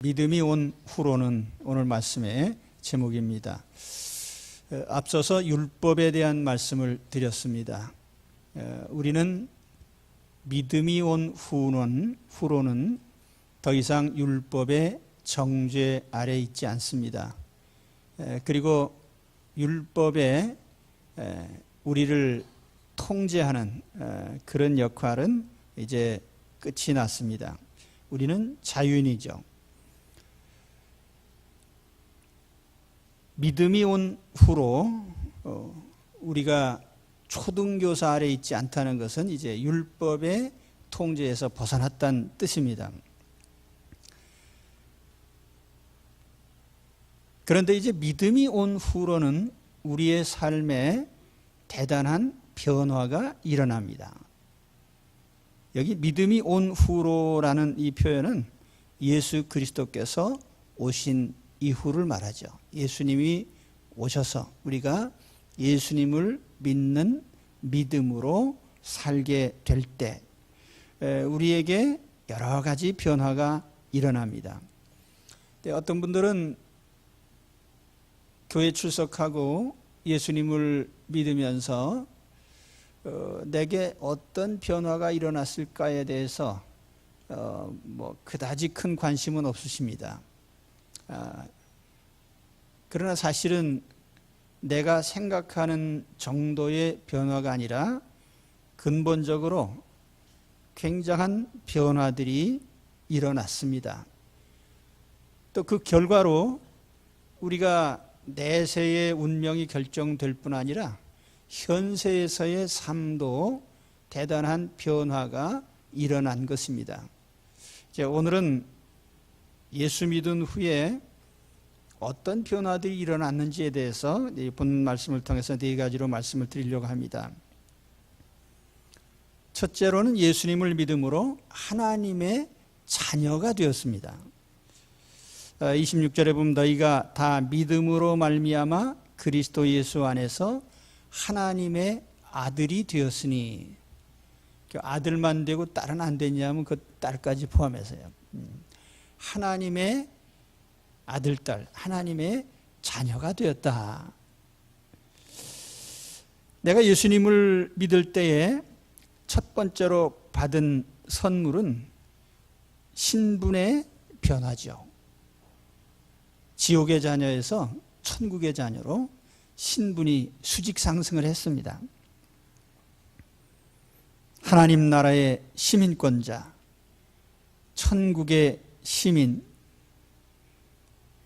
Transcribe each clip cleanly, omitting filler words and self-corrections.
믿음이 온 후로는 오늘 말씀의 제목입니다. 앞서서 율법에 대한 말씀을 드렸습니다. 우리는 믿음이 온 후로는 더 이상 율법의 정죄 아래 있지 않습니다. 그리고 율법에 우리를 통제하는 그런 역할은 이제 끝이 났습니다. 우리는 자유인이죠. 믿음이 온 후로 우리가 초등교사 아래 있지 않다는 것은 이제 율법의 통제에서 벗어났다는 뜻입니다. 그런데 이제 믿음이 온 후로는 우리의 삶에 대단한 변화가 일어납니다. 여기 믿음이 온 후로라는 이 표현은 예수 그리스도께서 오신 이후를 말하죠. 예수님이 오셔서 우리가 예수님을 믿는 믿음으로 살게 될 때 우리에게 여러 가지 변화가 일어납니다. 어떤 분들은 교회 출석하고 예수님을 믿으면서 내게 어떤 변화가 일어났을까에 대해서 그다지 큰 관심은 없으십니다. 그러나 사실은 내가 생각하는 정도의 변화가 아니라 근본적으로 굉장한 변화들이 일어났습니다. 또 그 결과로 우리가 내세의 운명이 결정될 뿐 아니라 현세에서의 삶도 대단한 변화가 일어난 것입니다. 이제 오늘은 예수 믿은 후에 어떤 변화들이 일어났는지에 대해서 본 말씀을 통해서 네 가지로 말씀을 드리려고 합니다. 첫째로는 예수님을 믿음으로 하나님의 자녀가 되었습니다. 26절에 보면 너희가 다 믿음으로 말미암아 그리스도 예수 안에서 하나님의 아들이 되었으니, 아들만 되고 딸은 안 되냐면 그 딸까지 포함해서요. 하나님의 아들, 딸, 하나님의 자녀가 되었다. 내가 예수님을 믿을 때에 첫 번째로 받은 선물은 신분의 변화죠. 지옥의 자녀에서 천국의 자녀로 신분이 수직 상승을 했습니다. 하나님 나라의 시민권자, 천국의 시민,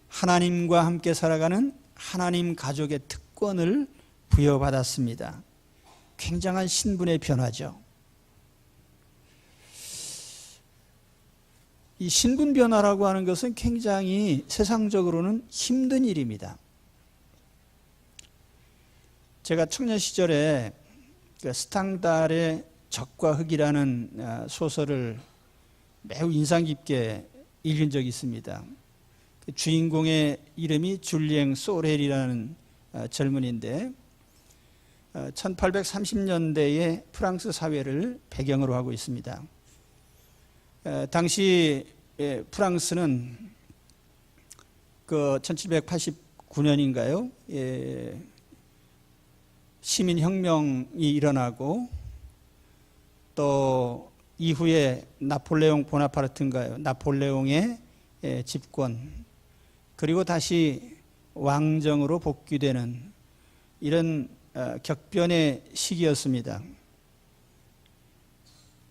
하나님과 함께 살아가는 하나님 가족의 특권을 부여받았습니다. 굉장한 신분의 변화죠. 이 신분 변화라고 하는 것은 굉장히 세상적으로는 힘든 일입니다. 제가 청년 시절에 스탕달의 적과 흙이라는 소설을 매우 인상 깊게 읽은 적이 있습니다. 주인공의 이름이 줄리앵 소렐이라는 젊은이인데 1830년대의 프랑스 사회를 배경으로 하고 있습니다. 당시 프랑스는 그 1789년인가요? 시민혁명이 일어나고 또 이후에 나폴레옹 보나파르트인가요? 나폴레옹의 집권, 그리고 다시 왕정으로 복귀되는 이런 격변의 시기였습니다.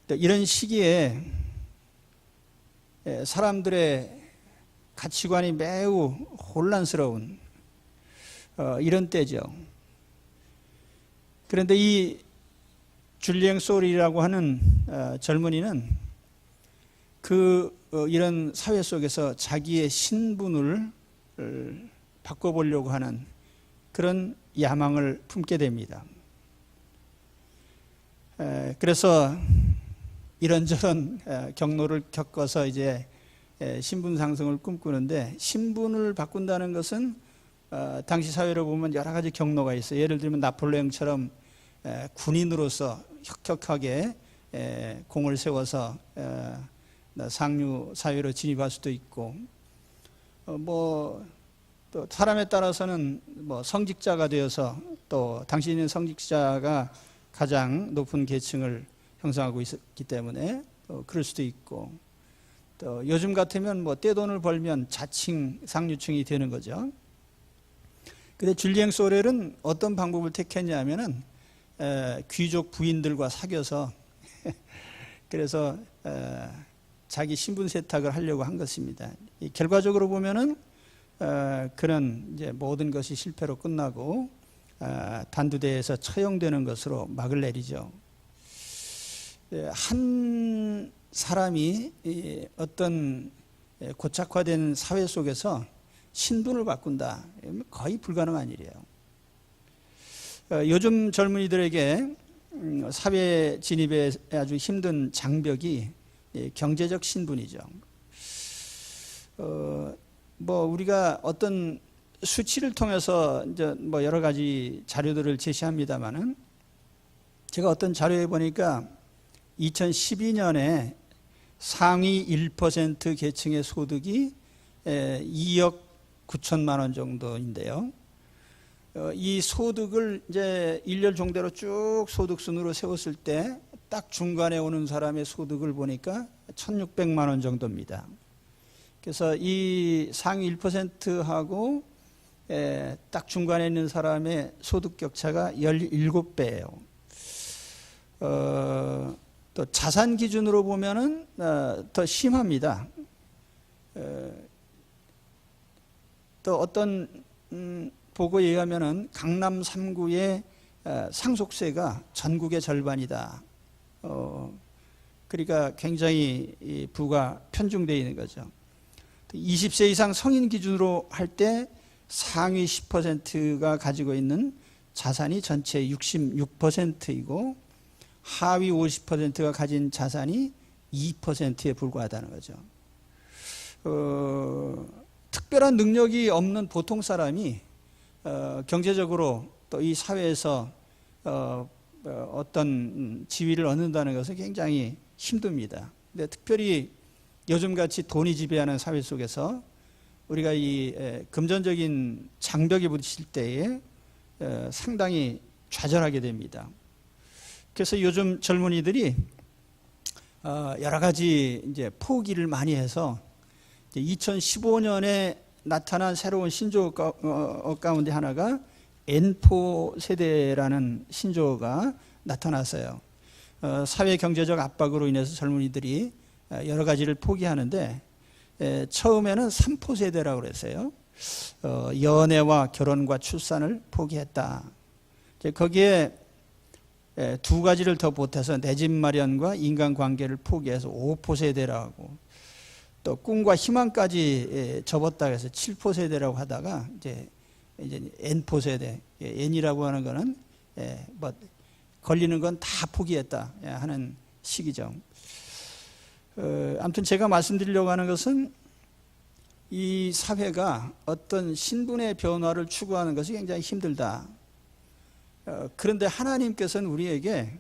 이런 시기에 사람들의 가치관이 매우 혼란스러운 이런 때죠. 그런데 이 줄리앵 소리라고 하는 젊은이는 이런 사회 속에서 자기의 신분을 바꿔보려고 하는 그런 야망을 품게 됩니다. 그래서 이런저런 경로를 겪어서 이제 신분 상승을 꿈꾸는데, 신분을 바꾼다는 것은 당시 사회로 보면 여러 가지 경로가 있어요. 예를 들면 나폴레옹처럼 군인으로서 혁혁하게 공을 세워서 상류 사회로 진입할 수도 있고, 또 사람에 따라서는 성직자가 되어서 또 당신은 성직자가 가장 높은 계층을 형성하고 있기 때문에 그럴 수도 있고, 또 요즘 같으면 떼돈을 벌면 자칭 상류층이 되는 거죠. 근데 줄리앵 소렐은 어떤 방법을 택했냐면은 귀족 부인들과 사귀어서 그래서 자기 신분 세탁을 하려고 한 것입니다. 결과적으로 보면은 그는 이제 모든 것이 실패로 끝나고 단두대에서 처형되는 것으로 막을 내리죠. 한 사람이 어떤 고착화된 사회 속에서 신분을 바꾼다, 거의 불가능한 일이에요. 요즘 젊은이들에게 사회 진입에 아주 힘든 장벽이 경제적 신분이죠. 우리가 어떤 수치를 통해서 이제 여러 가지 자료들을 제시합니다만은, 제가 어떤 자료에 보니까 2012년에 상위 1% 계층의 소득이 2억 9천만 원 정도인데요. 이 소득을 이제 일렬 종대로 쭉 소득순으로 세웠을 때 딱 중간에 오는 사람의 소득을 보니까 1,600만 원 정도입니다. 그래서 이 상위 1%하고 딱 중간에 있는 사람의 소득 격차가 17배예요. 또 자산 기준으로 보면은 더 심합니다. 또 어떤 보고에 의하면은 강남 3구의 상속세가 전국의 절반이다. 그러니까 굉장히 부가 편중되어 있는 거죠. 20세 이상 성인 기준으로 할 때 상위 10%가 가지고 있는 자산이 전체의 66%이고 하위 50%가 가진 자산이 2%에 불과하다는 거죠. 특별한 능력이 없는 보통 사람이 경제적으로 또 이 사회에서 어떤 지위를 얻는다는 것은 굉장히 힘듭니다. 근데 특별히 요즘같이 돈이 지배하는 사회 속에서 우리가 이 금전적인 장벽이 부딪힐 때에 상당히 좌절하게 됩니다. 그래서 요즘 젊은이들이 여러 가지 이제 포기를 많이 해서 2015년에 나타난 새로운 신조어 가운데 하나가 N4 세대라는 신조어가 나타났어요. 사회 경제적 압박으로 인해서 젊은이들이 여러 가지를 포기하는데, 처음에는 3포 세대라고 그랬어요. 연애와 결혼과 출산을 포기했다. 거기에 두 가지를 더 보태서 내 집 마련과 인간관계를 포기해서 5포 세대라고, 또 꿈과 희망까지 접었다 해서 7포 세대라고 하다가 이제 N포 세대, N이라고 하는 거는 걸리는 건 다 포기했다 하는 시기죠. 아무튼 제가 말씀드리려고 하는 것은 이 사회가 어떤 신분의 변화를 추구하는 것이 굉장히 힘들다. 그런데 하나님께서는 우리에게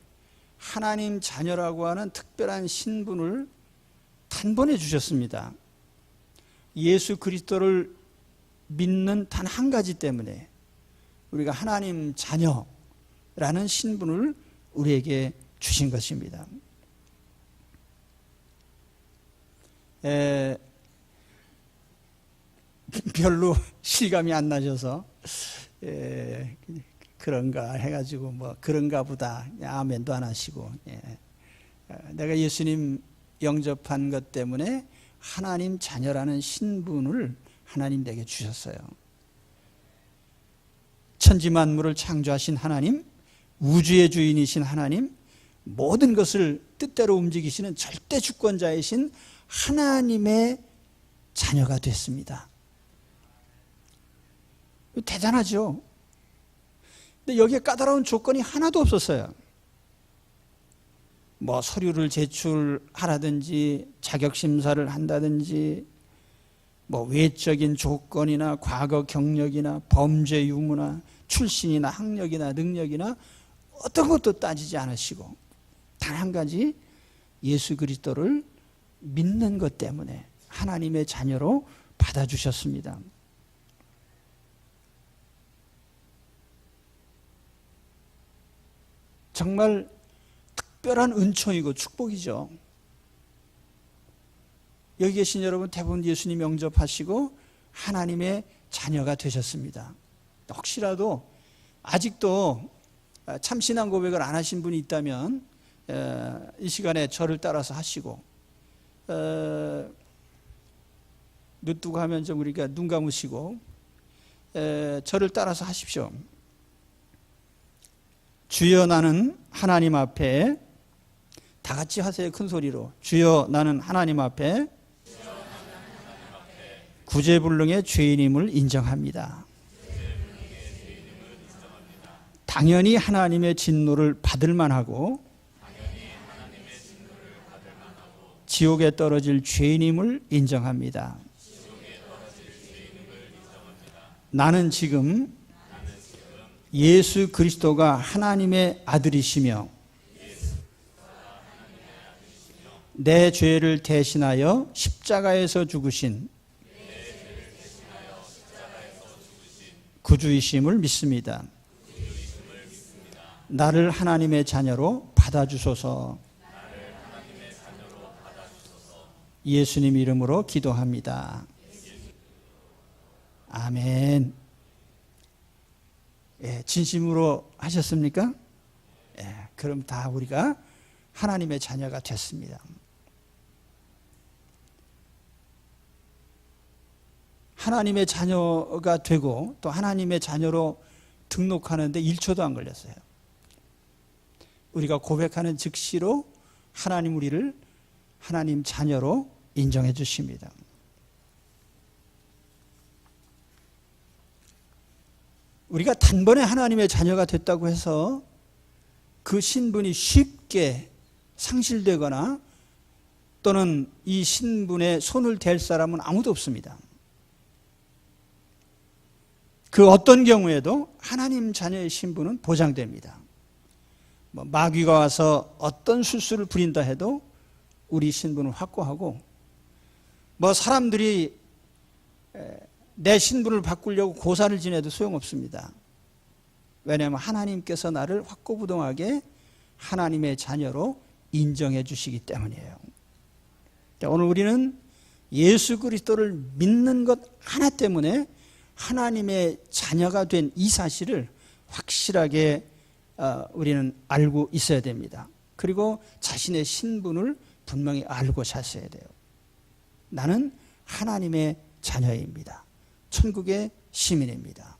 하나님 자녀라고 하는 특별한 신분을 단번에 주셨습니다. 예수 그리스도를 믿는 단 한 가지 때문에 우리가 하나님 자녀라는 신분을 우리에게 주신 것입니다. 별로 실감이 안 나셔서 그런가 해가지고 그런가 보다 아멘도 안 하시고, 내가 예수님 영접한 것 때문에 하나님 자녀라는 신분을 하나님 내게 주셨어요. 천지 만물을 창조하신 하나님, 우주의 주인이신 하나님, 모든 것을 뜻대로 움직이시는 절대 주권자이신 하나님의 자녀가 됐습니다. 대단하죠? 근데 여기에 까다로운 조건이 하나도 없었어요. 서류를 제출하라든지 자격심사를 한다든지 외적인 조건이나 과거 경력이나 범죄 유무나 출신이나 학력이나 능력이나 어떤 것도 따지지 않으시고 단 한 가지 예수 그리스도를 믿는 것 때문에 하나님의 자녀로 받아주셨습니다. 정말 특별한 은총이고 축복이죠. 여기 계신 여러분 대부분 예수님 영접하시고 하나님의 자녀가 되셨습니다. 혹시라도 아직도 참신한 고백을 안 하신 분이 있다면 이 시간에 저를 따라서 하시고, 늦두고 하면 좀 우리가 눈 감으시고 저를 따라서 하십시오. 주여 나는 하나님 앞에, 다 같이 하세요. 큰 소리로. 주여 나는 하나님 앞에 구제불능의 죄인임을 인정합니다. 당연히 하나님의 진노를 받을 만하고 지옥에 떨어질 죄인임을 인정합니다. 나는 지금 예수 그리스도가 하나님의 아들이시며 내 죄를 대신하여 십자가에서 죽으신 구주이심을 믿습니다. 나를 하나님의 자녀로 받아주소서. 예수님 이름으로 기도합니다. 아멘. 진심으로 하셨습니까? 그럼 다 우리가 하나님의 자녀가 됐습니다. 하나님의 자녀가 되고 또 하나님의 자녀로 등록하는데 1초도 안 걸렸어요. 우리가 고백하는 즉시로 하나님 우리를 하나님 자녀로 인정해 주십니다. 우리가 단번에 하나님의 자녀가 됐다고 해서 그 신분이 쉽게 상실되거나 또는 이 신분에 손을 댈 사람은 아무도 없습니다. 그 어떤 경우에도 하나님 자녀의 신분은 보장됩니다. 마귀가 와서 어떤 술수를 부린다 해도 우리 신분을 확고하고, 사람들이 내 신분을 바꾸려고 고사를 지내도 소용없습니다. 왜냐하면 하나님께서 나를 확고부동하게 하나님의 자녀로 인정해 주시기 때문이에요. 오늘 우리는 예수 그리스도를 믿는 것 하나 때문에 하나님의 자녀가 된 이 사실을 확실하게 우리는 알고 있어야 됩니다. 그리고 자신의 신분을 분명히 알고 사셔야 돼요. 나는 하나님의 자녀입니다. 천국의 시민입니다.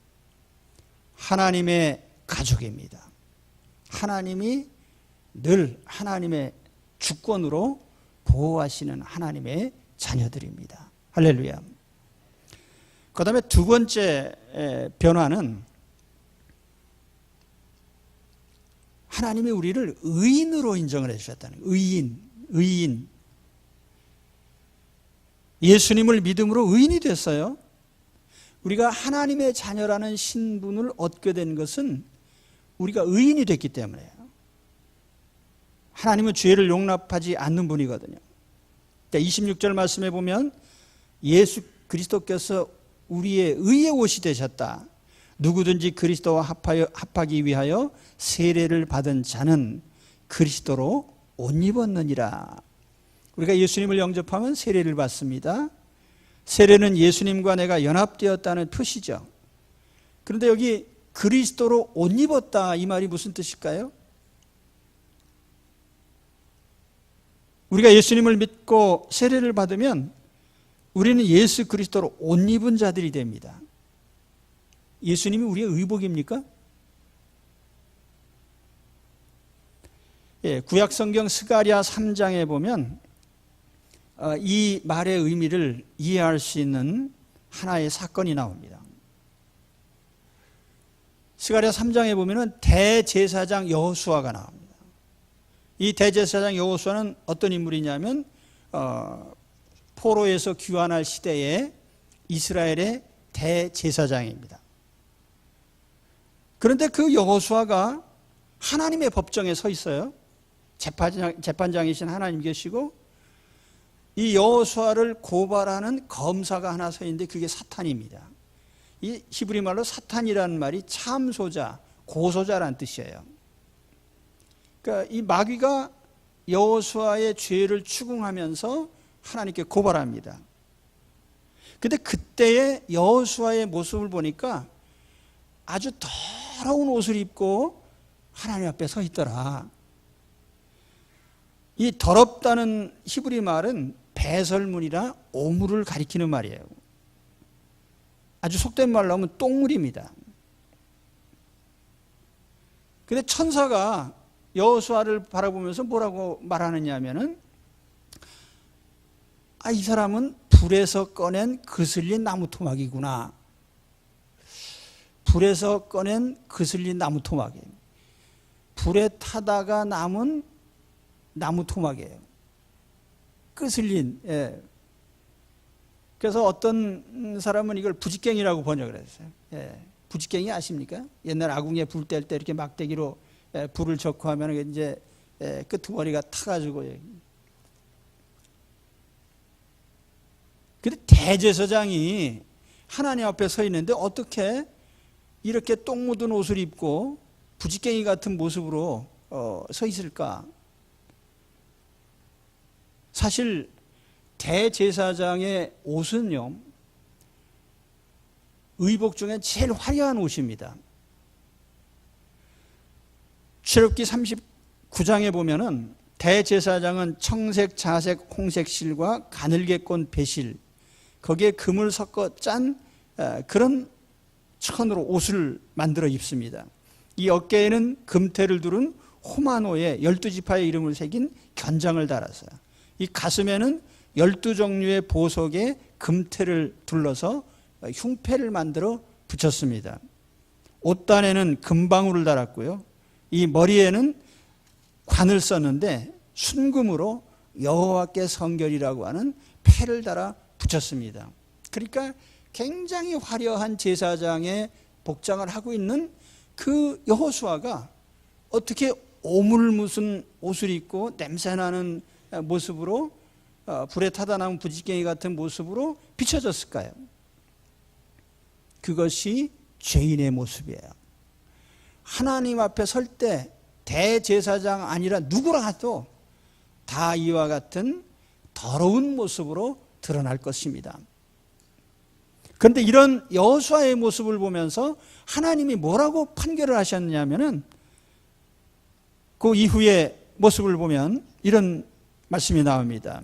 하나님의 가족입니다. 하나님이 늘 하나님의 주권으로 보호하시는 하나님의 자녀들입니다. 할렐루야. 그 다음에 두 번째 변화는 하나님이 우리를 의인으로 인정을 해주셨다는 거예요. 의인. 예수님을 믿음으로 의인이 됐어요. 우리가 하나님의 자녀라는 신분을 얻게 된 것은 우리가 의인이 됐기 때문이에요. 하나님은 죄를 용납하지 않는 분이거든요. 26절 말씀에 보면 예수 그리스도께서 우리의 의의 옷이 되셨다. 누구든지 그리스도와 합하기 위하여 세례를 받은 자는 그리스도로 옷 입었느니라. 우리가 예수님을 영접하면 세례를 받습니다. 세례는 예수님과 내가 연합되었다는 표시죠. 그런데 여기 그리스도로 옷 입었다, 이 말이 무슨 뜻일까요? 우리가 예수님을 믿고 세례를 받으면 우리는 예수 그리스도로 옷 입은 자들이 됩니다. 예수님이 우리의 의복입니까? 구약 성경 스가랴 3장에 보면 이 말의 의미를 이해할 수 있는 하나의 사건이 나옵니다. 스가랴 3장에 보면 대제사장 여호수아가 나옵니다. 이 대제사장 여호수아는 어떤 인물이냐면 포로에서 귀환할 시대에 이스라엘의 대제사장입니다. 그런데 그 여호수아가 하나님의 법정에 서 있어요. 재판장이신 하나님 계시고 이 여호수아를 고발하는 검사가 하나 서 있는데 그게 사탄입니다. 이 히브리 말로 사탄이라는 말이 참소자, 고소자라는 뜻이에요. 그러니까 이 마귀가 여호수아의 죄를 추궁하면서 하나님께 고발합니다. 근데 그때의 여호수아의 모습을 보니까 아주 더러운 옷을 입고 하나님 앞에 서 있더라. 이 더럽다는 히브리 말은 배설물이나 오물을 가리키는 말이에요. 아주 속된 말로 하면 똥물입니다. 근데 천사가 여호수아를 바라보면서 뭐라고 말하느냐 하면은, 이 사람은 불에서 꺼낸 그슬린 나무 토막이구나. 불에서 꺼낸 그슬린 나무 토막이에요. 불에 타다가 남은 나무 토막이에요. 그슬린. 예. 그래서 어떤 사람은 이걸 부지깽이라고 번역을 했어요. 예. 부지깽이 아십니까? 옛날 아궁이에 불 뗄 때 이렇게 막대기로 불을 젓고 하면 이제 끄트머리가 타가지고. 근데 대제사장이 하나님 앞에 서 있는데 어떻게 이렇게 똥 묻은 옷을 입고 부지깽이 같은 모습으로 서 있을까? 사실 대제사장의 옷은요, 의복 중에 제일 화려한 옷입니다. 출애굽기 39장에 보면은 대제사장은 청색, 자색, 홍색 실과 가늘게 꼰 배실, 거기에 금을 섞어 짠 그런 천으로 옷을 만들어 입습니다. 이 어깨에는 금태를 두른 호마노에 12지파의 이름을 새긴 견장을 달았어요. 이 가슴에는 12종류의 보석에 금태를 둘러서 흉패를 만들어 붙였습니다. 옷단에는 금방울을 달았고요. 이 머리에는 관을 썼는데 순금으로 여호와께 성결이라고 하는 패를 달아 붙였습니다. 그러니까 굉장히 화려한 제사장의 복장을 하고 있는 그 여호수아가 어떻게 오물 묻은 옷을 입고 냄새나는 모습으로 불에 타다 남은 부지깽이 같은 모습으로 비춰졌을까요? 그것이 죄인의 모습이에요. 하나님 앞에 설 때 대제사장 아니라 누구라도 다 이와 같은 더러운 모습으로 드러날 것입니다. 그런데 이런 여호수아의 모습을 보면서 하나님이 뭐라고 판결을 하셨냐면은, 그 이후의 모습을 보면 이런 말씀이 나옵니다.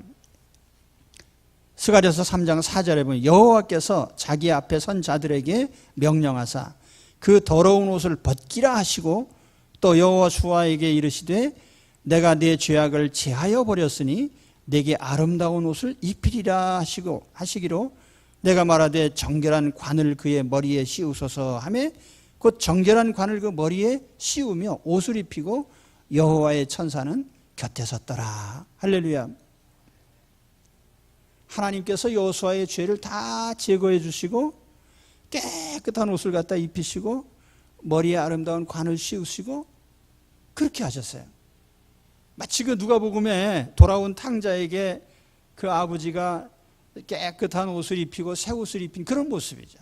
스가랴서 3장 4절에 보면 여호와께서 자기 앞에 선 자들에게 명령하사 그 더러운 옷을 벗기라 하시고, 또 여호수아에게 이르시되 내가 내 죄악을 제하여 버렸으니 내게 아름다운 옷을 입히리라 하시기로 내가 말하되 정결한 관을 그의 머리에 씌우소서 하매 곧 정결한 관을 그 머리에 씌우며 옷을 입히고 여호와의 천사는 곁에 섰더라. 할렐루야. 하나님께서 여호수아의 죄를 다 제거해 주시고 깨끗한 옷을 갖다 입히시고 머리에 아름다운 관을 씌우시고 그렇게 하셨어요. 마치 그 누가복음에 돌아온 탕자에게 그 아버지가 깨끗한 옷을 입히고 새 옷을 입힌 그런 모습이죠.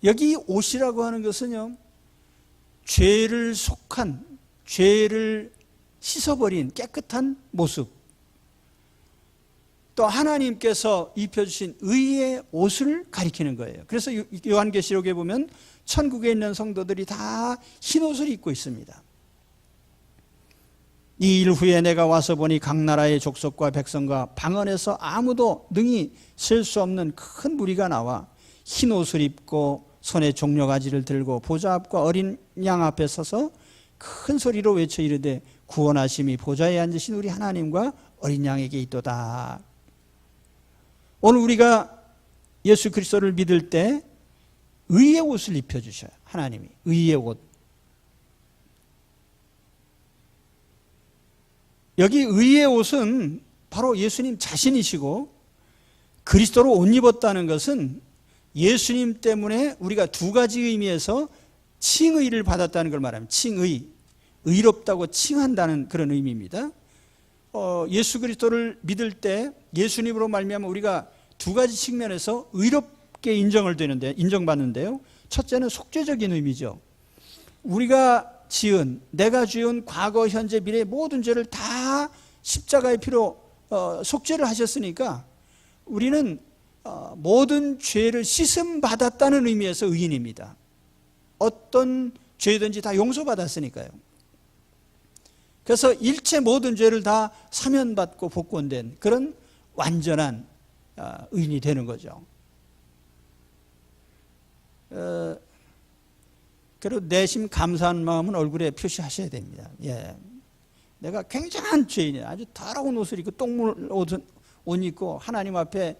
여기 옷이라고 하는 것은요, 죄를 속한, 죄를 씻어버린 깨끗한 모습, 또 하나님께서 입혀주신 의의 옷을 가리키는 거예요. 그래서 요한계시록에 보면 천국에 있는 성도들이 다 흰 옷을 입고 있습니다. 이 일 후에 내가 와서 보니 각 나라의 족속과 백성과 방언에서 아무도 능히 셀 수 없는 큰 무리가 나와 흰 옷을 입고 손에 종려가지를 들고 보좌 앞과 어린 양 앞에 서서 큰 소리로 외쳐 이르되 구원하심이 보좌에 앉으신 우리 하나님과 어린 양에게 있도다. 오늘 우리가 예수 그리스도를 믿을 때 의의 옷을 입혀주셔요. 하나님이 의의 옷. 여기 의의 옷은 바로 예수님 자신이시고, 그리스도로 옷 입었다는 것은 예수님 때문에 우리가 두 가지 의미에서 칭의를 받았다는 걸 말합니다. 칭의. 의롭다고 칭한다는 그런 의미입니다. 예수 그리스도를 믿을 때 예수님으로 말미암아 우리가 두 가지 측면에서 의롭게 인정받는데요. 첫째는 속죄적인 의미죠. 내가 지은 과거, 현재, 미래의 모든 죄를 다 십자가의 피로 속죄를 하셨으니까 우리는 모든 죄를 씻음 받았다는 의미에서 의인입니다. 어떤 죄든지 다 용서받았으니까요. 그래서 일체 모든 죄를 다 사면받고 복권된 그런 완전한 의인이 되는 거죠. 그리고 내심 감사한 마음은 얼굴에 표시하셔야 됩니다. 예. 내가 굉장한 죄인이야. 아주 더러운 옷을 입고 똥물 옷 입고 하나님 앞에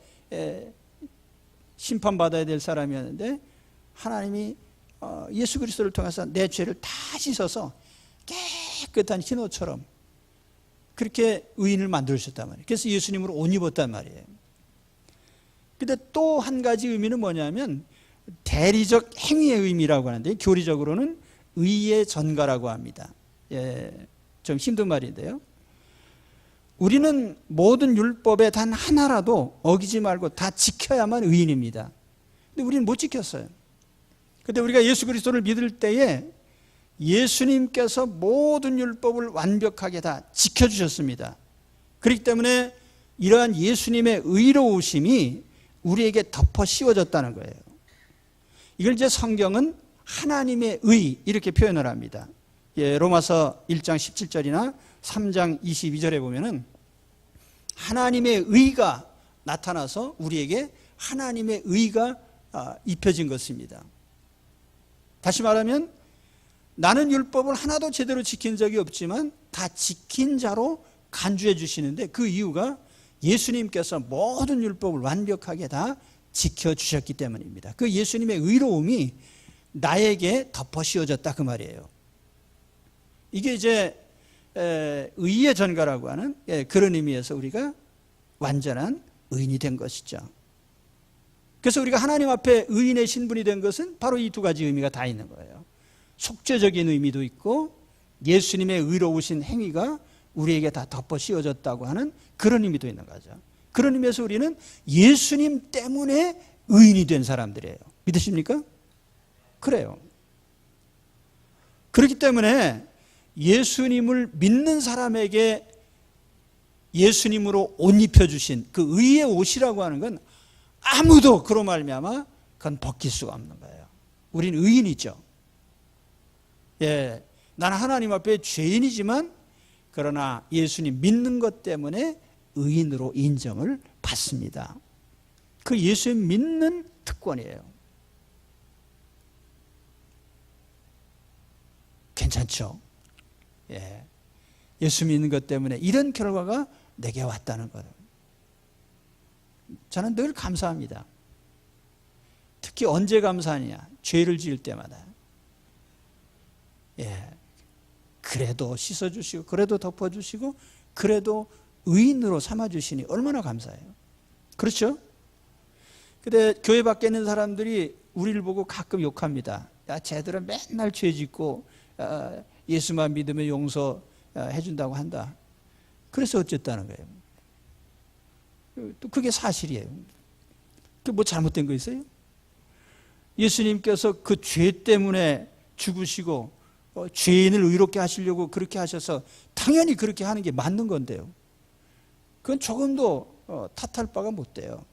심판받아야 될 사람이었는데 하나님이 예수 그리스도를 통해서 내 죄를 다 씻어서 깨끗한 흰 옷처럼 그렇게 의인을 만들으셨단 말이에요. 그래서 예수님으로 옷 입었단 말이에요. 근데 또 한 가지 의미는 뭐냐면 대리적 행위의 의미라고 하는데 교리적으로는 의의 전가라고 합니다. 예, 좀 힘든 말인데요. 우리는 모든 율법에 단 하나라도 어기지 말고 다 지켜야만 의인입니다. 근데 우리는 못 지켰어요. 근데 우리가 예수 그리스도를 믿을 때에 예수님께서 모든 율법을 완벽하게 다 지켜주셨습니다. 그렇기 때문에 이러한 예수님의 의로우심이 우리에게 덮어 씌워졌다는 거예요. 이걸 이제 성경은 하나님의 의 이렇게 표현을 합니다. 예, 로마서 1장 17절이나 3장 22절에 보면은 하나님의 의가 나타나서 우리에게 하나님의 의가 입혀진 것입니다. 다시 말하면 나는 율법을 하나도 제대로 지킨 적이 없지만 다 지킨 자로 간주해 주시는데 그 이유가 예수님께서 모든 율법을 완벽하게 다 지켜주셨기 때문입니다. 그 예수님의 의로움이 나에게 덮어 씌워졌다 그 말이에요. 이게 이제 의의 전가라고 하는 그런 의미에서 우리가 완전한 의인이 된 것이죠. 그래서 우리가 하나님 앞에 의인의 신분이 된 것은 바로 이 두 가지 의미가 다 있는 거예요. 속죄적인 의미도 있고 예수님의 의로우신 행위가 우리에게 다 덮어 씌워졌다고 하는 그런 의미도 있는 거죠. 그런 의미에서 우리는 예수님 때문에 의인이 된 사람들이에요. 믿으십니까? 그래요. 그렇기 때문에 예수님을 믿는 사람에게 예수님으로 옷 입혀주신 그 의의 옷이라고 하는 건 아무도 그로 말미암아 그건 벗길 수가 없는 거예요. 우리는 의인이죠. 예, 나는 하나님 앞에 죄인이지만 그러나 예수님 믿는 것 때문에 의인으로 인정을 받습니다. 그 예수님 믿는 특권이에요. 괜찮죠? 예. 예수 믿는 것 때문에 이런 결과가 내게 왔다는 거예요. 저는 늘 감사합니다. 특히 언제 감사하냐? 죄를 지을 때마다. 예. 그래도 씻어주시고, 그래도 덮어주시고, 그래도 의인으로 삼아주시니 얼마나 감사해요. 그렇죠? 근데 교회 밖에 있는 사람들이 우리를 보고 가끔 욕합니다. 야, 쟤들은 맨날 죄 짓고 예수만 믿으면 용서해준다고 한다. 그래서 어쨌다는 거예요. 또 그게 사실이에요. 그게 뭐 잘못된 거 있어요? 예수님께서 그 죄 때문에 죽으시고 죄인을 의롭게 하시려고 그렇게 하셔서 당연히 그렇게 하는 게 맞는 건데요. 그건 조금도 탓할 바가 못 돼요.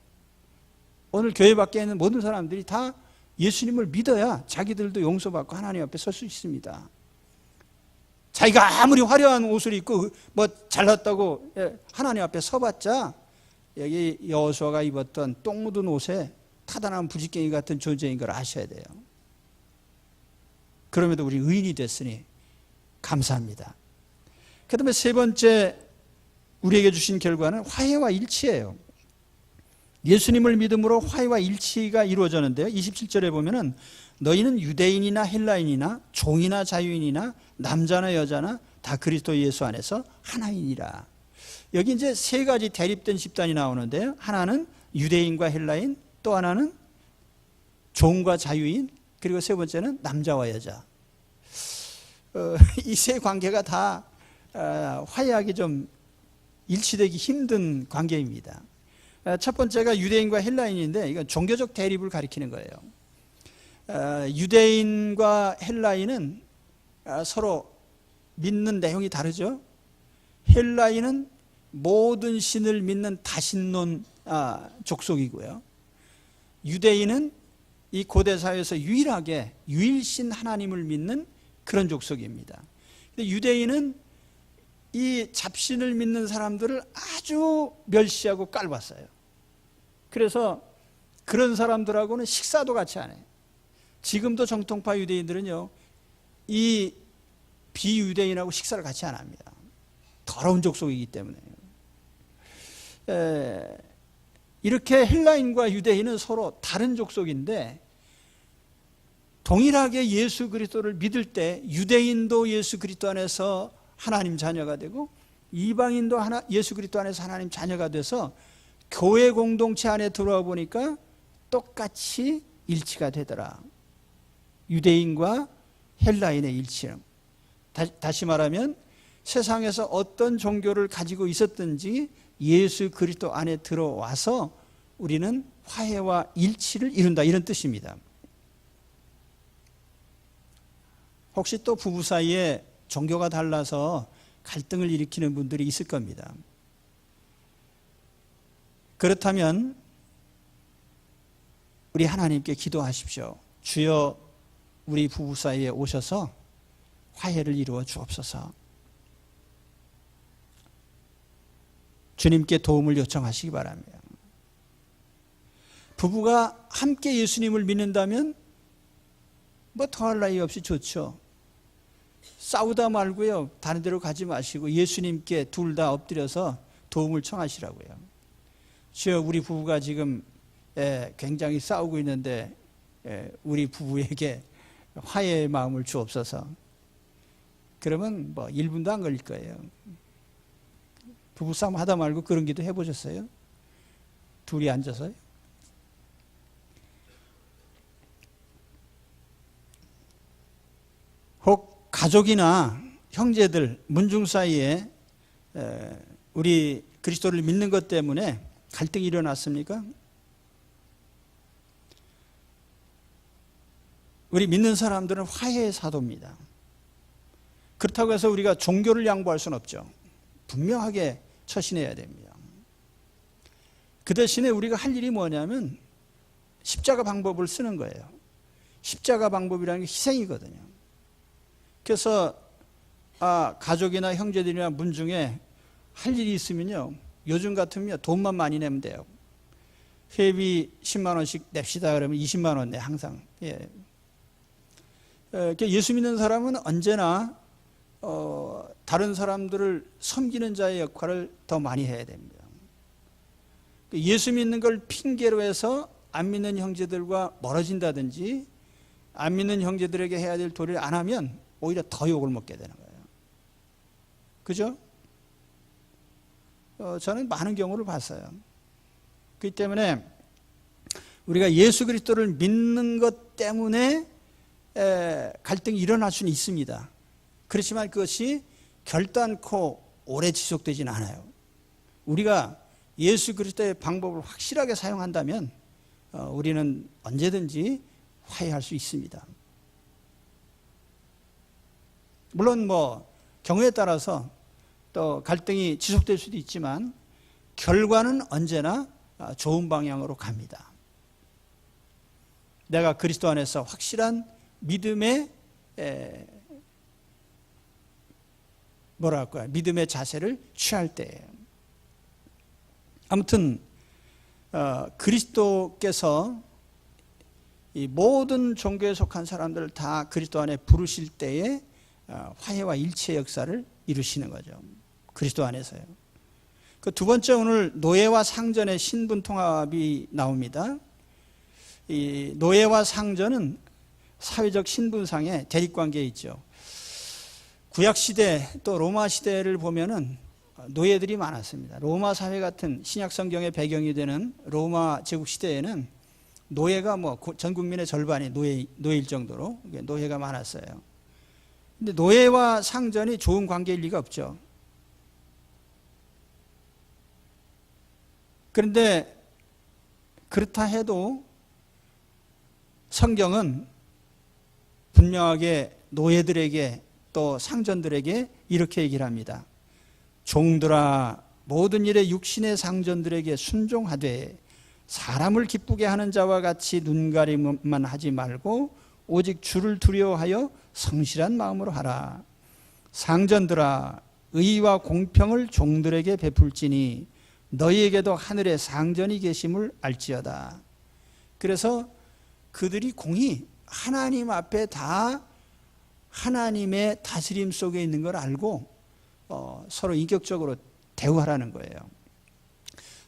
오늘 교회 밖에 있는 모든 사람들이 다 예수님을 믿어야 자기들도 용서받고 하나님 앞에 설 수 있습니다. 자기가 아무리 화려한 옷을 입고 뭐 잘났다고 하나님 앞에 서봤자 여기 여호수아가 입었던 똥 묻은 옷에 타단한 부지깽이 같은 존재인 걸 아셔야 돼요. 그럼에도 우리 의인이 됐으니 감사합니다. 그 다음에 세 번째 우리에게 주신 결과는 화해와 일치예요. 예수님을 믿음으로 화해와 일치가 이루어졌는데요. 27절에 보면은 너희는 유대인이나 헬라인이나 종이나 자유인이나 남자나 여자나 다 그리스도 예수 안에서 하나이니라. 여기 이제 세 가지 대립된 집단이 나오는데요. 하나는 유대인과 헬라인, 또 하나는 종과 자유인, 그리고 세 번째는 남자와 여자. 이 세 관계가 다 화해하기 좀 일치되기 힘든 관계입니다. 첫 번째가 유대인과 헬라인인데 이건 종교적 대립을 가리키는 거예요. 유대인과 헬라인은 서로 믿는 내용이 다르죠. 헬라인은 모든 신을 믿는 다신론 족속이고요. 유대인은 이 고대 사회에서 유일하게 유일신 하나님을 믿는 그런 족속입니다. 근데 유대인은 이 잡신을 믿는 사람들을 아주 멸시하고 깔봤어요. 그래서 그런 사람들하고는 식사도 같이 안 해요. 지금도 정통파 유대인들은요, 이 비유대인하고 식사를 같이 안 합니다. 더러운 족속이기 때문에. 이렇게 헬라인과 유대인은 서로 다른 족속인데 동일하게 예수 그리스도를 믿을 때 유대인도 예수 그리스도 안에서 하나님 자녀가 되고 이방인도 예수 그리스도 안에서 하나님 자녀가 돼서 교회 공동체 안에 들어와 보니까 똑같이 일치가 되더라. 유대인과 헬라인의 일치는. 다시 말하면 세상에서 어떤 종교를 가지고 있었든지 예수 그리스도 안에 들어와서 우리는 화해와 일치를 이룬다, 이런 뜻입니다. 혹시 또 부부 사이에 종교가 달라서 갈등을 일으키는 분들이 있을 겁니다. 그렇다면 우리 하나님께 기도하십시오. 주여, 우리 부부 사이에 오셔서 화해를 이루어 주옵소서. 주님께 도움을 요청하시기 바랍니다. 부부가 함께 예수님을 믿는다면 뭐 더할 나위 없이 좋죠. 싸우다 말고요, 다른 데로 가지 마시고 예수님께 둘 다 엎드려서 도움을 청하시라고요. 주여, 우리 부부가 지금 굉장히 싸우고 있는데 우리 부부에게 화해의 마음을 주옵소서. 그러면 뭐 1분도 안 걸릴 거예요. 부부싸움 하다 말고 그런 기도 해보셨어요? 둘이 앉아서요? 혹 가족이나 형제들, 문중 사이에 우리 그리스도를 믿는 것 때문에 갈등이 일어났습니까? 우리 믿는 사람들은 화해의 사도입니다. 그렇다고 해서 우리가 종교를 양보할 수는 없죠. 분명하게 처신해야 됩니다. 그 대신에 우리가 할 일이 뭐냐면 십자가 방법을 쓰는 거예요. 십자가 방법이라는 게 희생이거든요. 그래서 가족이나 형제들이나 문중에 할 일이 있으면요, 요즘 같으면 돈만 많이 내면 돼요. 회비 10만 원씩 냅시다 그러면 20만 원 내, 항상. 예수 믿는 사람은 언제나 다른 사람들을 섬기는 자의 역할을 더 많이 해야 됩니다. 예수 믿는 걸 핑계로 해서 안 믿는 형제들과 멀어진다든지 안 믿는 형제들에게 해야 될 도리를 안 하면 오히려 더 욕을 먹게 되는 거예요. 그죠? 저는 많은 경우를 봤어요. 그렇기 때문에 우리가 예수 그리스도를 믿는 것 때문에 갈등이 일어날 수는 있습니다. 그렇지만 그것이 결단코 오래 지속되지는 않아요. 우리가 예수 그리스도의 방법을 확실하게 사용한다면 우리는 언제든지 화해할 수 있습니다. 물론 뭐 경우에 따라서 또 갈등이 지속될 수도 있지만 결과는 언제나 좋은 방향으로 갑니다. 내가 그리스도 안에서 확실한 믿음의 믿음의 자세를 취할 때예요. 아무튼 그리스도께서 이 모든 종교에 속한 사람들을 다 그리스도 안에 부르실 때에 화해와 일치의 역사를 이루시는 거죠. 그리스도 안에서요. 그 두 번째, 오늘 노예와 상전의 신분 통합이 나옵니다. 이 노예와 상전은 사회적 신분상의 대립관계에 있죠. 구약시대 또 로마시대를 보면은 노예들이 많았습니다. 로마 사회 같은 신약성경의 배경이 되는 로마 제국시대에는 노예가 뭐 전 국민의 절반이 노예일 정도로 노예가 많았어요. 근데 노예와 상전이 좋은 관계일 리가 없죠. 그런데 그렇다 해도 성경은 분명하게 노예들에게 또 상전들에게 이렇게 얘기를 합니다. 종들아, 모든 일에 육신의 상전들에게 순종하되 사람을 기쁘게 하는 자와 같이 눈가림만 하지 말고 오직 주를 두려워하여 성실한 마음으로 하라. 상전들아, 의와 공평을 종들에게 베풀지니 너희에게도 하늘에 상전이 계심을 알지어다. 그래서 그들이 공히 하나님 앞에 다 하나님의 다스림 속에 있는 걸 알고 서로 인격적으로 대우하라는 거예요.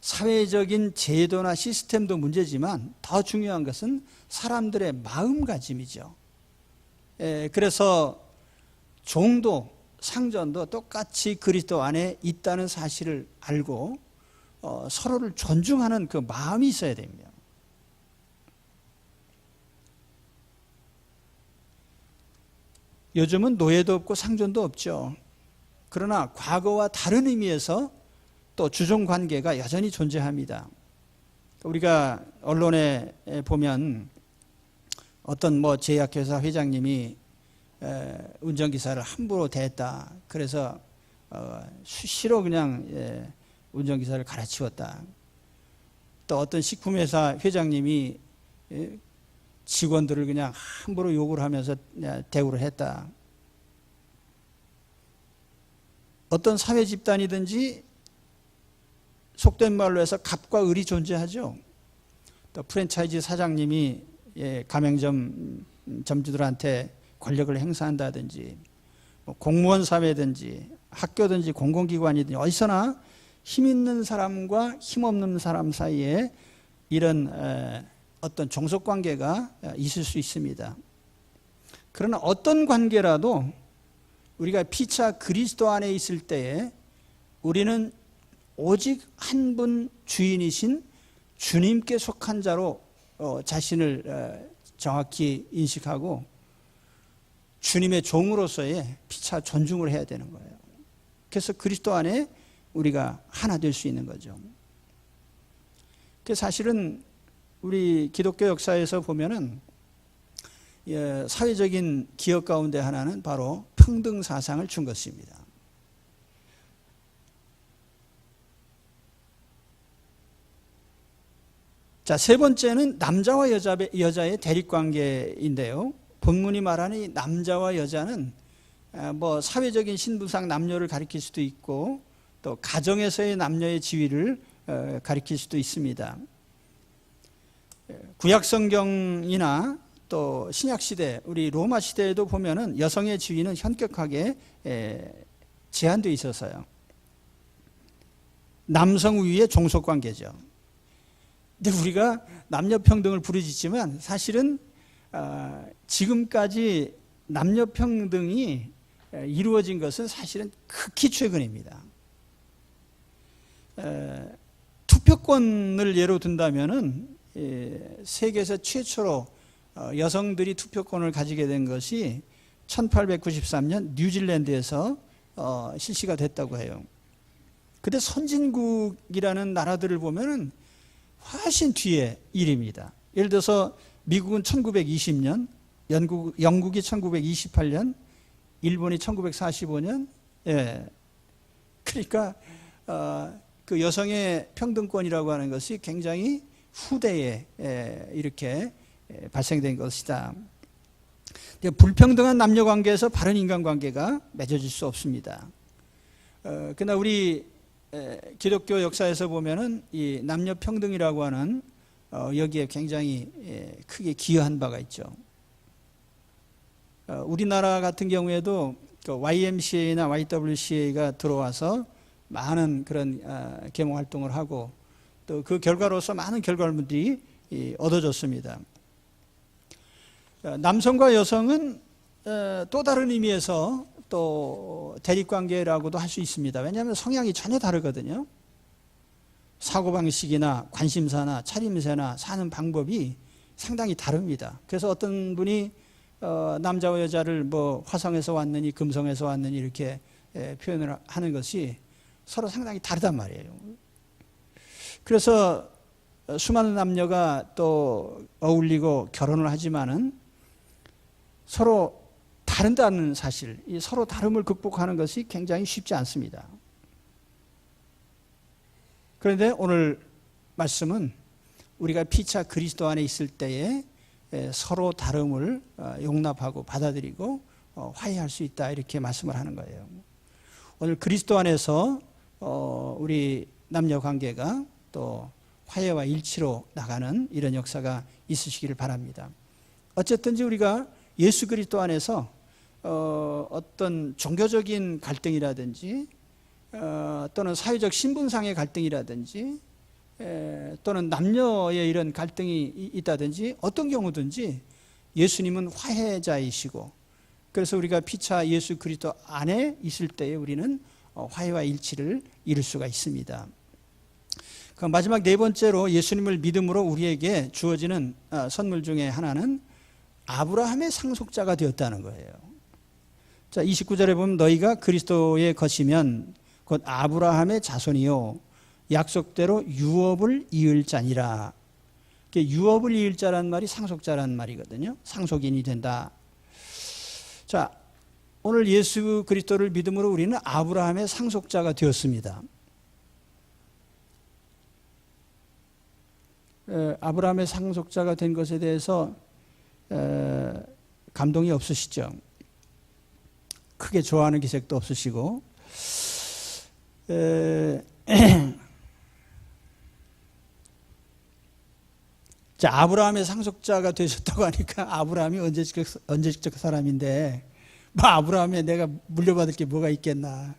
사회적인 제도나 시스템도 문제지만 더 중요한 것은 사람들의 마음가짐이죠. 그래서 종도 상전도 똑같이 그리스도 안에 있다는 사실을 알고 서로를 존중하는 그 마음이 있어야 됩니다. 요즘은 노예도 없고 상전도 없죠. 그러나 과거와 다른 의미에서 또 주종관계가 여전히 존재합니다. 우리가 언론에 보면 어떤 제약회사 회장님이 운전기사를 함부로 대했다. 그래서 수시로 그냥 운전기사를 갈아치웠다. 또 어떤 식품회사 회장님이 직원들을 그냥 함부로 욕을 하면서 대우를 했다. 어떤 사회 집단이든지 속된 말로 해서 갑과 을이 존재하죠. 또 프랜차이즈 사장님이 가맹점 점주들한테 권력을 행사한다든지 공무원 사회든지 학교든지 공공기관이든지 어디서나 힘 있는 사람과 힘 없는 사람 사이에 이런 어떤 종속관계가 있을 수 있습니다. 그러나 어떤 관계라도 우리가 피차 그리스도 안에 있을 때에 우리는 오직 한 분 주인이신 주님께 속한 자로 자신을 정확히 인식하고 주님의 종으로서의 피차 존중을 해야 되는 거예요. 그래서 그리스도 안에 우리가 하나 될 수 있는 거죠. 그 사실은 우리 기독교 역사에서 보면은 사회적인 기업 가운데 하나는 바로 평등 사상을 준 것입니다. 자, 세 번째는 남자와 여자의 대립관계인데요. 본문이 말하는 이 남자와 여자는 사회적인 신분상 남녀를 가리킬 수도 있고 또 가정에서의 남녀의 지위를 가리킬 수도 있습니다. 구약 성경이나 또 신약 시대, 우리 로마 시대에도 보면은 여성의 지위는 현격하게 제한되어 있어서요. 남성 우위의 종속 관계죠. 근데 우리가 남녀 평등을 부르짖지만 사실은 지금까지 남녀 평등이 이루어진 것은 사실은 극히 최근입니다. 투표권을 예로 든다면은 세계에서 최초로 여성들이 투표권을 가지게 된 것이 1893년 뉴질랜드에서 실시가 됐다고 해요. 근데 선진국이라는 나라들을 보면은 훨씬 뒤의 일입니다. 예를 들어서 미국은 1920년, 영국이 1928년, 일본이 1945년. 그러니까 그 여성의 평등권이라고 하는 것이 굉장히 후대에 이렇게 발생된 것이다. 불평등한 남녀 관계에서 바른 인간 관계가 맺어질 수 없습니다. 그러나 우리 기독교 역사에서 보면은 이 남녀 평등이라고 하는 여기에 굉장히 크게 기여한 바가 있죠. 우리나라 같은 경우에도 YMCA나 YWCA가 들어와서 많은 그런 계몽 활동을 하고 또 그 결과로서 많은 결과물들이 얻어졌습니다. 남성과 여성은 또 다른 의미에서 또 대립관계라고도 할 수 있습니다. 왜냐하면 성향이 전혀 다르거든요. 사고방식이나 관심사나 차림새나 사는 방법이 상당히 다릅니다. 그래서 어떤 분이 남자와 여자를 뭐 화성에서 왔느니 금성에서 왔느니 이렇게 표현을 하는 것이 서로 상당히 다르단 말이에요. 그래서 수많은 남녀가 또 어울리고 결혼을 하지만은 서로 다른다는 사실, 이 서로 다름을 극복하는 것이 굉장히 쉽지 않습니다. 그런데 오늘 말씀은 우리가 피차 그리스도 안에 있을 때에 서로 다름을 용납하고 받아들이고 화해할 수 있다, 이렇게 말씀을 하는 거예요. 오늘 그리스도 안에서 우리 남녀 관계가 또 화해와 일치로 나가는 이런 역사가 있으시기를 바랍니다. 어쨌든지 우리가 예수 그리스도 안에서 어떤 종교적인 갈등이라든지 또는 사회적 신분상의 갈등이라든지 또는 남녀의 이런 갈등이 있다든지 어떤 경우든지 예수님은 화해자이시고, 그래서 우리가 피차 예수 그리스도 안에 있을 때에 우리는 화해와 일치를 이룰 수가 있습니다. 그 마지막 네 번째로 예수님을 믿음으로 우리에게 주어지는 선물 중에 하나는 아브라함의 상속자가 되었다는 거예요. 자, 29절에 보면 너희가 그리스도의 것이면 곧 아브라함의 자손이요 약속대로 유업을 이을 자니라. 유업을 이을 자란 말이 상속자란 말이거든요. 상속인이 된다. 자, 오늘 예수 그리스도를 믿음으로 우리는 아브라함의 상속자가 되었습니다. 아브라함의 상속자가 된 것에 대해서 감동이 없으시죠? 크게 좋아하는 기색도 없으시고, 자, 아브라함의 상속자가 되셨다고 하니까 아브라함이 언제적 사람인데 뭐 아브라함에 내가 물려받을 게 뭐가 있겠나.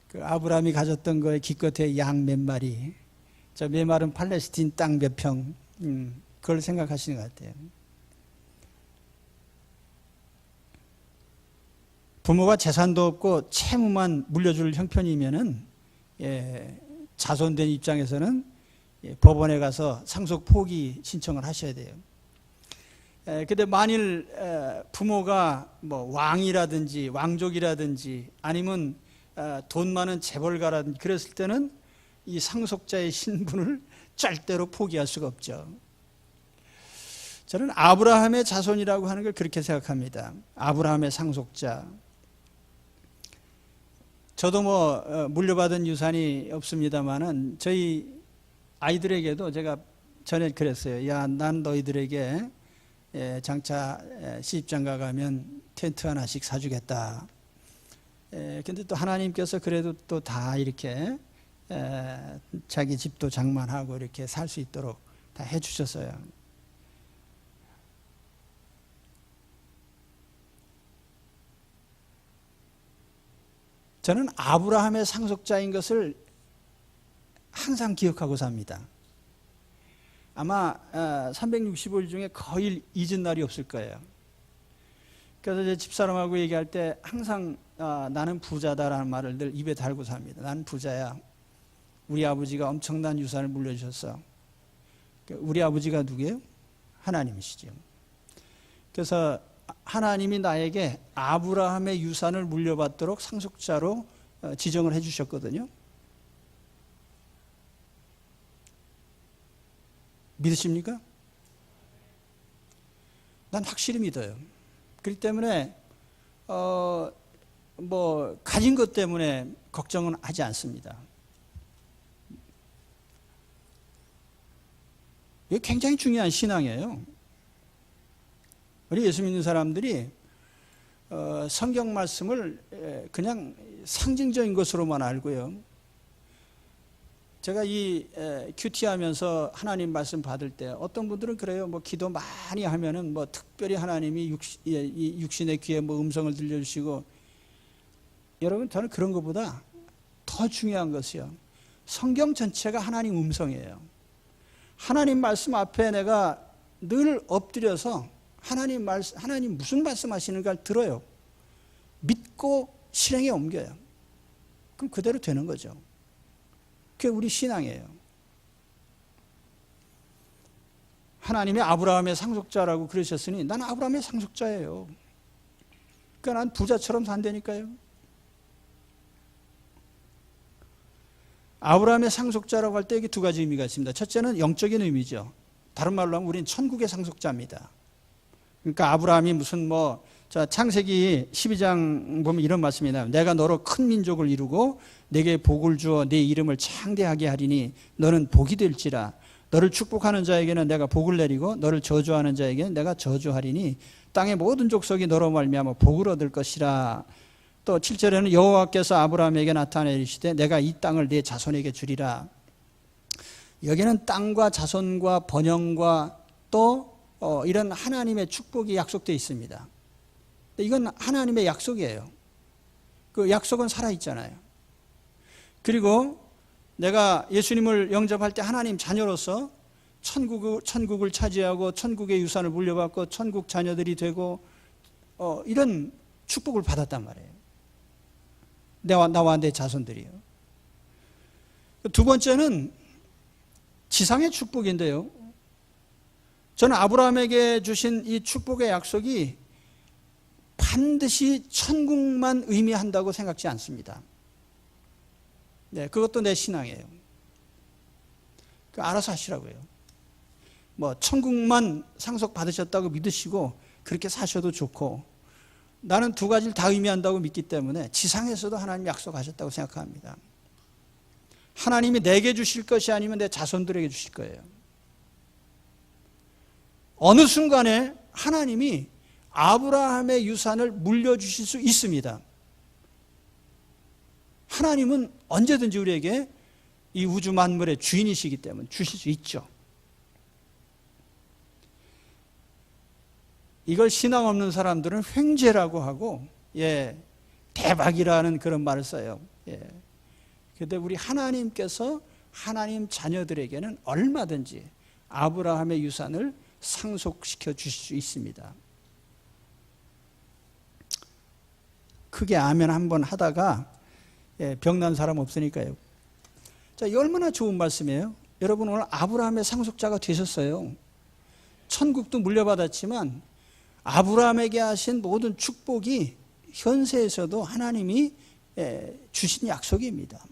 그 아브라함이 가졌던 거에 기껏해 양 몇 마리, 저 메마른 팔레스틴 땅 몇 평, 그걸 생각하시는 것 같아요. 부모가 재산도 없고 채무만 물려줄 형편이면은 자손된 입장에서는 법원에 가서 상속 포기 신청을 하셔야 돼요. 근데 만일 부모가 뭐 왕이라든지 왕족이라든지 아니면 돈 많은 재벌가라든지 그랬을 때는 이 상속자의 신분을 절대로 포기할 수가 없죠. 저는 아브라함의 자손이라고 하는 걸 그렇게 생각합니다. 아브라함의 상속자. 저도 뭐 물려받은 유산이 없습니다만은 저희 아이들에게도 제가 전에 그랬어요. 야, 난 너희들에게 장차 시집장가 가면 텐트 하나씩 사주겠다. 근데 또 하나님께서 그래도 또 다 이렇게 자기 집도 장만하고 이렇게 살 수 있도록 다 해주셨어요. 저는 아브라함의 상속자인 것을 항상 기억하고 삽니다. 아마 365일 중에 거의 잊은 날이 없을 거예요. 그래서 제 집사람하고 얘기할 때 항상 나는 부자다라는 말을 늘 입에 달고 삽니다. 나는 부자야. 우리 아버지가 엄청난 유산을 물려주셨어. 우리 아버지가 누구예요? 하나님이시죠. 그래서 하나님이 나에게 아브라함의 유산을 물려받도록 상속자로 지정을 해주셨거든요. 믿으십니까? 난 확실히 믿어요. 그렇기 때문에 뭐 가진 것 때문에 걱정은 하지 않습니다. 이게 굉장히 중요한 신앙이에요. 우리 예수 믿는 사람들이 성경 말씀을 그냥 상징적인 것으로만 알고요. 제가 이 큐티하면서 하나님 말씀 받을 때 어떤 분들은 그래요. 뭐 기도 많이 하면은 뭐 특별히 하나님이 육신의 귀에 뭐 음성을 들려주시고, 여러분 저는 그런 것보다 더 중요한 것이요. 성경 전체가 하나님 음성이에요. 하나님 말씀 앞에 내가 늘 엎드려서 하나님 무슨 말씀하시는가를 들어요. 믿고 실행에 옮겨요. 그럼 그대로 되는 거죠. 그게 우리 신앙이에요. 하나님이 아브라함의 상속자라고 그러셨으니 난 아브라함의 상속자예요. 그러니까 난 부자처럼 산다니까요. 아브라함의 상속자라고 할 때 이게 두 가지 의미가 있습니다. 첫째는 영적인 의미죠. 다른 말로 하면 우리는 천국의 상속자입니다. 그러니까 아브라함이 무슨 자, 창세기 12장 보면 이런 말씀이 나와요. 내가 너로 큰 민족을 이루고 내게 복을 주어 내 이름을 창대하게 하리니 너는 복이 될지라. 너를 축복하는 자에게는 내가 복을 내리고 너를 저주하는 자에게는 내가 저주하리니 땅의 모든 족속이 너로 말미암아 복을 얻을 것이라. 또 7절에는 여호와께서 아브라함에게 나타내 이르시되 내가 이 땅을 네 자손에게 주리라. 여기는 땅과 자손과 번영과 또 이런 하나님의 축복이 약속되어 있습니다. 이건 하나님의 약속이에요. 그 약속은 살아있잖아요. 그리고 내가 예수님을 영접할 때 하나님 자녀로서 천국을 차지하고 천국의 유산을 물려받고 천국 자녀들이 되고 이런 축복을 받았단 말이에요. 나와 내 자손들이요. 두 번째는 지상의 축복인데요. 저는 아브라함에게 주신 이 축복의 약속이 반드시 천국만 의미한다고 생각지 않습니다. 네, 그것도 내 신앙이에요. 알아서 하시라고요. 천국만 상속받으셨다고 믿으시고 그렇게 사셔도 좋고, 나는 두 가지를 다 의미한다고 믿기 때문에 지상에서도 하나님 약속하셨다고 생각합니다. 하나님이 내게 주실 것이 아니면 내 자손들에게 주실 거예요. 어느 순간에 하나님이 아브라함의 유산을 물려주실 수 있습니다. 하나님은 언제든지 우리에게 이 우주 만물의 주인이시기 때문에 주실 수 있죠. 이걸 신앙 없는 사람들은 횡재라고 하고, 대박이라는 그런 말을 써요. 그런데 우리 하나님께서 하나님 자녀들에게는 얼마든지 아브라함의 유산을 상속시켜 주실 수 있습니다. 크게 아멘 한번 하다가 병난 사람 없으니까요. 자, 이 얼마나 좋은 말씀이에요. 여러분 오늘 아브라함의 상속자가 되셨어요. 천국도 물려받았지만 아브라함에게 하신 모든 축복이 현세에서도 하나님이 주신 약속입니다.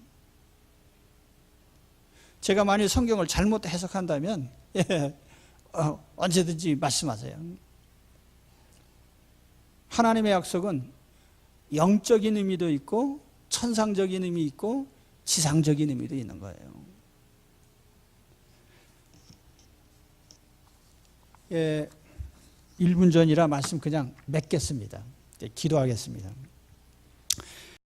제가 만일 성경을 잘못 해석한다면 언제든지 말씀하세요. 하나님의 약속은 영적인 의미도 있고 천상적인 의미 있고 지상적인 의미도 있는 거예요. 1분 전이라 말씀 그냥 맺겠습니다. 기도하겠습니다.